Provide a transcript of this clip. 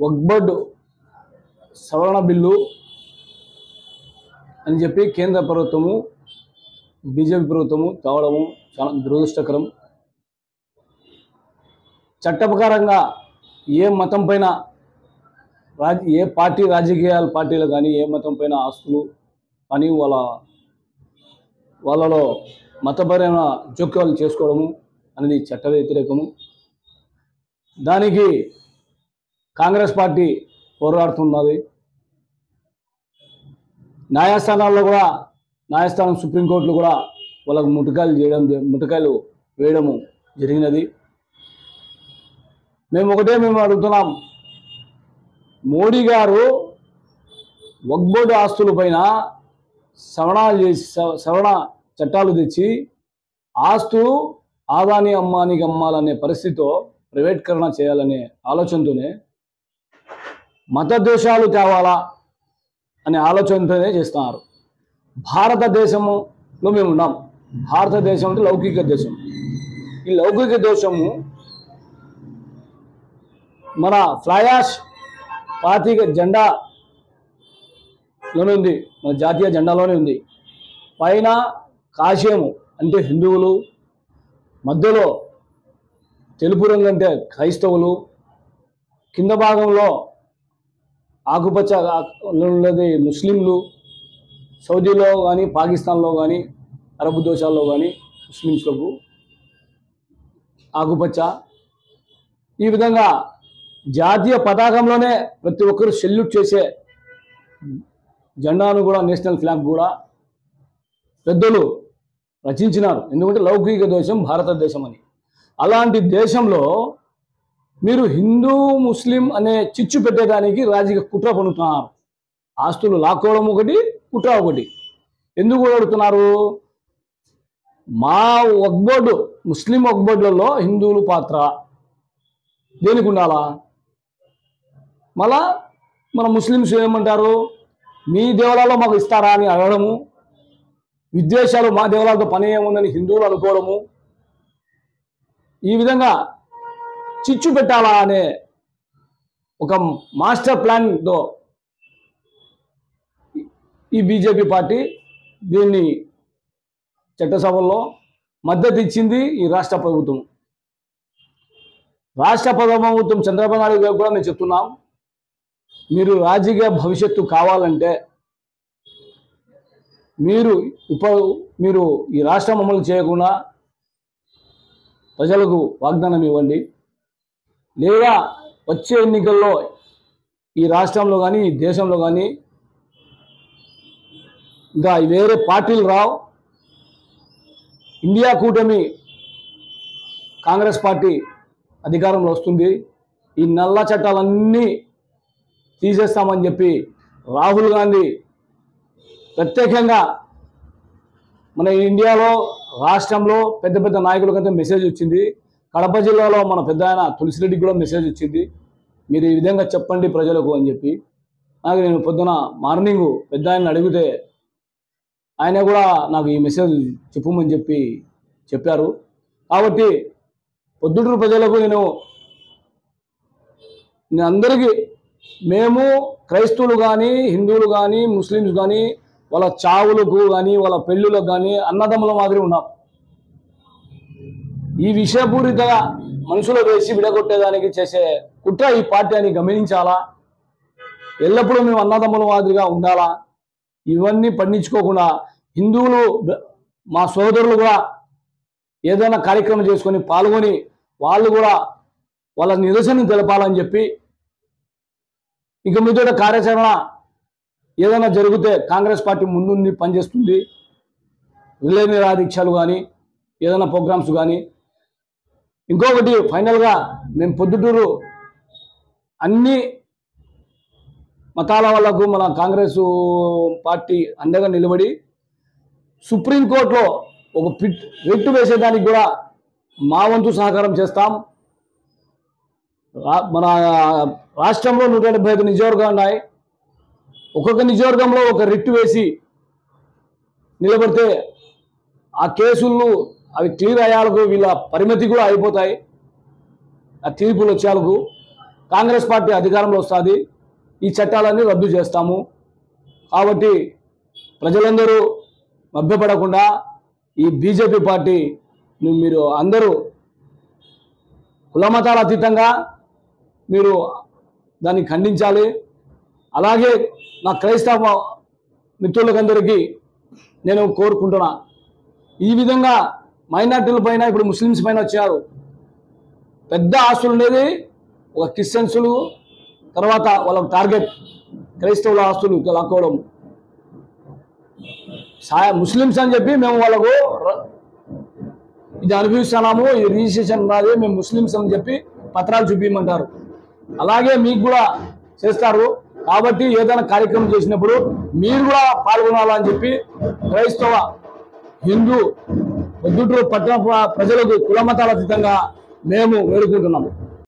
వక్ఫ్ సవరణ బిల్లు అని చెప్పి కేంద్ర ప్రభుత్వము బీజేపీ ప్రభుత్వము తేవడము చాలా దురదృష్టకరం. చట్ట ప్రకారంగా ఏ మతం పైన ఏ పార్టీ రాజకీయాల పార్టీలు కానీ ఏ మతం పైన ఆస్తులు కానీ వాళ్ళలో మతపరమైన జోక్యాలు చేసుకోవడము అనేది చట్ట వ్యతిరేకము. దానికి కాంగ్రెస్ పార్టీ పోరాడుతున్నది. న్యాయస్థానాల్లో కూడా న్యాయస్థానం సుప్రీంకోర్టులు కూడా వాళ్ళకు ముట్టకాయలు వేయడము జరిగినది. మేము అడుగుతున్నాం, మోడీ గారు వక్ఫ్ బోర్డు ఆస్తుల పైన సవరణ చట్టాలు తెచ్చి ఆస్తులు ఆదాని అమ్మానికి అమ్మాలనే పరిస్థితితో ప్రైవేటీకరణ చేయాలనే ఆలోచనతోనే మతద్వేషాలు తేవాలా అనే ఆలోచనతోనే చేస్తున్నారు. భారతదేశంలో మేము ఉన్నాం. భారతదేశం అంటే లౌకిక దేశం. ఈ లౌకిక దేశము మన ఫ్లయాష్ పార్టీక జెండాలోనే ఉంది, మన జాతీయ జెండాలోనే ఉంది. పైన కాషాయము అంటే హిందువులు, మధ్యలో తెలుపు రంగు అంటే క్రైస్తవులు, కింద భాగంలో ఆకుపచ్చ ఉన్నది ముస్లింలు. సౌదీలో కానీ పాకిస్తాన్లో కానీ అరబ్ దేశాల్లో కానీ ముస్లిమ్స్లకు ఆకుపచ్చ. ఈ విధంగా జాతీయ పతాకంలోనే ప్రతి ఒక్కరు సెల్యూట్ చేసే జెండాను కూడా, నేషనల్ ఫ్లాగ్ కూడా పెద్దలు రచించినారు. ఎందుకంటే లౌకిక దేశం భారతదేశం అని. అలాంటి దేశంలో మీరు హిందూ ముస్లిం అనే చిచ్చు పెట్టేదానికి రాజకీయ కుట్ర పన్నుతున్నారు. ఆస్తులు లాక్కోవడం ఒకటి, కుట్ర ఒకటి. ఎందుకు అడుగుతున్నారు? మా వక్ఫ్ బోర్డు, ముస్లిం వక్ఫ్ బోర్డులలో హిందువుల పాత్ర దేనికి ఉండాలా? మళ్ళా మన ముస్లిమ్స్ ఏమంటారు, మీ దేవాలయాల్లో మాకు ఇస్తారా అని అడగడము, విద్వేషాలు మా దేవాలయాలతో పని ఏముందని హిందువులు అనుకోవడము, ఈ విధంగా చిచ్చు పెట్టాలా అనే ఒక మాస్టర్ ప్లాన్తో ఈ బీజేపీ పార్టీ దీన్ని చట్టసభల్లో మద్దతు ఇచ్చింది. ఈ రాష్ట్ర ప్రభుత్వం చంద్రబాబు నాయుడు గారు కూడా మేము చెప్తున్నాం, మీరు రాజకీయ భవిష్యత్తు కావాలంటే మీరు ఈ రాష్ట్రం అమలు చేయకుండా ప్రజలకు వాగ్దానం ఇవ్వండి, లేదా వచ్చే ఎన్నికల్లో ఈ రాష్ట్రంలో కానీ ఈ దేశంలో కానీ ఇంకా వేరే పార్టీలు రావు, ఇండియా కూటమి కాంగ్రెస్ పార్టీ అధికారంలో వస్తుంది, ఈ నల్ల చట్టాలన్నీ తీసేస్తామని చెప్పి రాహుల్ గాంధీ ప్రత్యేకంగా మన ఇండియాలో రాష్ట్రంలో పెద్ద పెద్ద నాయకులకంతా మెసేజ్ వచ్చింది. కడప జిల్లాలో మన పెద్ద ఆయన తులసిరెడ్డికి కూడా మెసేజ్ వచ్చింది, మీరు ఈ విధంగా చెప్పండి ప్రజలకు అని చెప్పి. నాకు నేను పొద్దున మార్నింగ్ పెద్ద ఆయన అడిగితే ఆయన కూడా నాకు ఈ మెసేజ్ చెప్పమని చెప్పారు. కాబట్టి పొద్దుటూరు ప్రజలకు నేను అందరికీ, మేము క్రైస్తవులు కానీ హిందువులు కానీ ముస్లిమ్స్ కానీ వాళ్ళ చావులకు కానీ వాళ్ళ పెళ్ళిళ్ళకు కానీ అన్నదమ్ముల మాదిరి ఉన్నాం. ఈ విషయపూరితగా మనసులో వేసి విడగొట్టేదానికి చేసే కుట్ర ఈ పార్టీ అని గమనించాలా. ఎల్లప్పుడూ మేము అన్నదమ్ముల మాదిరిగా ఉండాలా. ఇవన్నీ పండించుకోకుండా హిందువులు మా సోదరులు కూడా ఏదైనా కార్యక్రమం చేసుకొని పాల్గొని వాళ్ళు కూడా వాళ్ళ నిరసన తెలపాలని చెప్పి, ఇక మీదట కార్యాచరణ ఏదైనా జరిగితే కాంగ్రెస్ పార్టీ ముందుండి పనిచేస్తుంది. రిలే నిరాదీక్షలు కానీ ఏదైనా ప్రోగ్రామ్స్ కానీ. ఇంకొకటి ఫైనల్గా మేము పొద్దుటూరు అన్ని మతాల వాళ్ళకు మన కాంగ్రెస్ పార్టీ అండగా నిలబడి సుప్రీంకోర్టులో ఒక రిట్ వేసేదానికి కూడా మా వంతు సహకారం చేస్తాం. మన రాష్ట్రంలో 175 నియోజకవర్గాలు ఉన్నాయి. ఒక్కొక్క నియోజకవర్గంలో ఒక రిట్ వేసి నిలబడితే ఆ కేసులు అవి క్లియర్ అయ్యాలకు వీళ్ళ పరిమితి కూడా అయిపోతాయి. ఆ తీర్పులు వచ్చేందుకు కాంగ్రెస్ పార్టీ అధికారంలో వస్తుంది, ఈ చట్టాలన్నీ రద్దు చేస్తాము. కాబట్టి ప్రజలందరూ మభ్యపడకుండా ఈ బీజేపీ పార్టీ మీరు అందరూ కులమతాల అతీతంగా మీరు దాన్ని ఖండించాలి. అలాగే నా క్రైస్తవ మిత్రులకందరికీ నేను కోరుకుంటున్నా, ఈ విధంగా మైనార్టీల పైన ఇప్పుడు ముస్లిమ్స్ పైన వచ్చారు. పెద్ద ఆస్తులు ఉండేది ఒక క్రిస్టియన్సులు, తర్వాత వాళ్ళకు టార్గెట్ క్రైస్తవుల ఆస్తులు లాక్కోవడం. ముస్లిమ్స్ అని చెప్పి మేము వాళ్ళకు ఇది అనుభవిస్తున్నాము, ఈ రిజిస్ట్రేషన్ ఉన్నది, మేము ముస్లిమ్స్ అని చెప్పి పత్రాలు చూపించమంటారు. అలాగే మీకు కూడా చేస్తారు. కాబట్టి ఏదైనా కార్యక్రమం చేసినప్పుడు మీరు కూడా పాల్గొనాలని చెప్పి క్రైస్తవ, హిందూ, పొద్దుటూరు పట్టణ ప్రజలకు కులమతాల అతీతంగా మేము వేడుకుంటున్నాము.